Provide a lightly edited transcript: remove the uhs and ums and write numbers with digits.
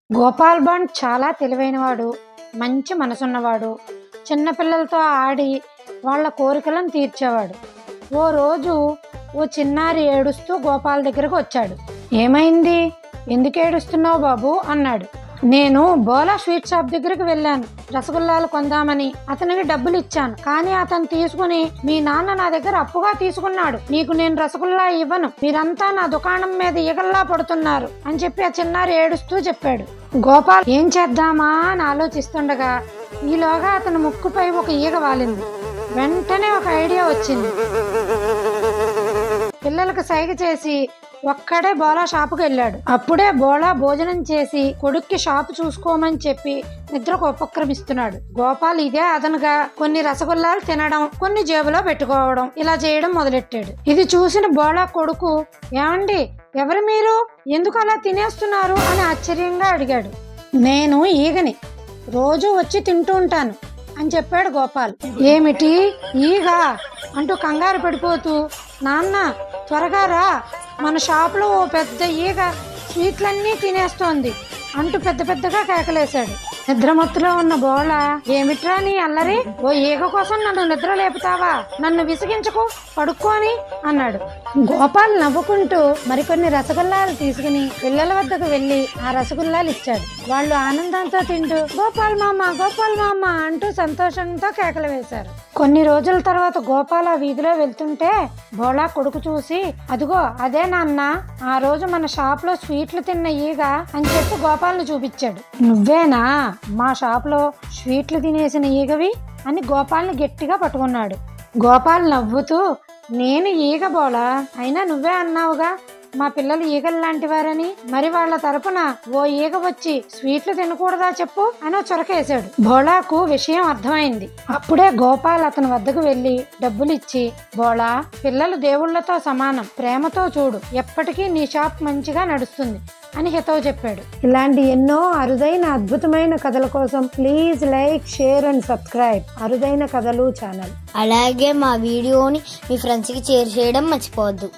Gopal bund చాలా తెలివైనవాడు, మంచి మనసున్నవాడు. చిన్నపిల్లలతో ఆడి వాళ్ళ కోరికలను తీర్చేవాడు. ఓ రోజు ఓ చిన్నారి ఏడుస్తూ గోపాల్ దగ్గరకు వచ్చాడు. ఏమైంది, ఎందుకు ఏడుస్తున్నావు బాబు అన్నాడు. నేను బోలా స్వీట్ షాప్ దగ్గరికి వెళ్ళాను, రసగుల్లాలు కొందామని. అతనికి డబ్బులు ఇచ్చాను, కానీ అతను తీసుకుని మీ నాన్న నా దగ్గర అప్పుగా తీసుకున్నాడు, నీకు నేను రసగుల్లా ఇవ్వను, మీరంతా నా దుకాణం మీద ఈగల్లా పడుతున్నారు అని చెప్పి ఆ చిన్నారి ఏడుస్తూ చెప్పాడు. గోపాల్ ఏం చేద్దామా అని ఆలోచిస్తుండగా ఈలోగా అతని ముక్కుపై ఒక ఈగ వాలింది. వెంటనే ఒక ఐడియా వచ్చింది. పిల్లలకు సైగ చేసి ఒక్కడే బోలా షాపుకి వెళ్ళాడు. అప్పుడే బోలా భోజనం చేసి కొడుక్కి షాపు చూసుకోమని చెప్పి నిద్రకు ఉపక్రమిస్తున్నాడు. గోపాల్ ఇదే అదనుగా కొన్ని రసగుల్లాలు తినడం, కొన్ని జేబులో పెట్టుకోవడం, ఇలా చేయడం మొదలెట్టాడు. ఇది చూసిన బోలా కొడుకు, ఏమండి ఎవరు మీరు, ఎందుకు అలా తినేస్తున్నారు అని ఆశ్చర్యంగా అడిగాడు. నేను ఈగని, రోజు వచ్చి తింటూ ఉంటాను అని చెప్పాడు గోపాల్. ఏమిటి ఈగ అంటూ కంగారు పడిపోతూ, నాన్న త్వరగా రా, మన షాపులో ఓ పెద్ద ఈగ స్వీట్లన్నీ తినేస్తోంది అంటూ పెద్ద పెద్దగా కేకలేశాడు. నిద్రమత్తులో ఉన్న బోలా, ఏమిట్రా నీ అల్లరి, ఓ ఈగ కోసం నన్ను నిద్ర లేపుతావా, నన్ను విసిగించకు, పడుకోని అన్నాడు. గోపాల్ నవ్వుకుంటూ మరికొన్ని రసగుల్లాలు తీసుకుని పిల్లల వద్దకు వెళ్లి ఆ రసగుల్లాలు ఇచ్చాడు. వాళ్ళు ఆనందంతో తింటూ గోపాల్ మామ అంటూ సంతోషంతో కేకలు వేశారు. కొన్ని రోజుల తర్వాత గోపాల్ ఆ వీధిలో వెళ్తుంటే బోలా కొడుకు చూసి, అదిగో అదే నాన్న, ఆ రోజు మన షాప్ లో స్వీట్లు తిన్న ఈగ అని చెప్పి గోపాల్ని చూపించాడు. నువ్వేనా మా షాప్ లో స్వీట్లు తినేసిన ఈగవి అని గోపాల్ని గట్టిగా పట్టుకున్నాడు. గోపాల్ నవ్వుతూ, నేను ఈగ బోలా, అయినా నువ్వే అన్నావుగా మా పిల్లలు ఈగలు లాంటి వారని, మరి వాళ్ళ తరపున ఓ ఈగ వచ్చి స్వీట్లు తినకూడదా చెప్పు అని చొరకేశాడు. బోలాకు విషయం అర్థమైంది. అప్పుడే గోపాల్ అతని వద్దకు వెళ్లి డబ్బులు ఇచ్చి, బోలా పిల్లలు దేవుళ్లతో సమానం, ప్రేమతో చూడు, ఎప్పటికీ నీ షాప్ మంచిగా నడుస్తుంది అని హితవు చెప్పాడు. ఇలాంటి ఎన్నో అరుదైన అద్భుతమైన కథల కోసం please like, share and subscribe అరుదైన కథలు ఛానల్. అలాగే మా వీడియోని మీ ఫ్రెండ్స్కి షేర్ చేయడం మర్చిపోవద్దు.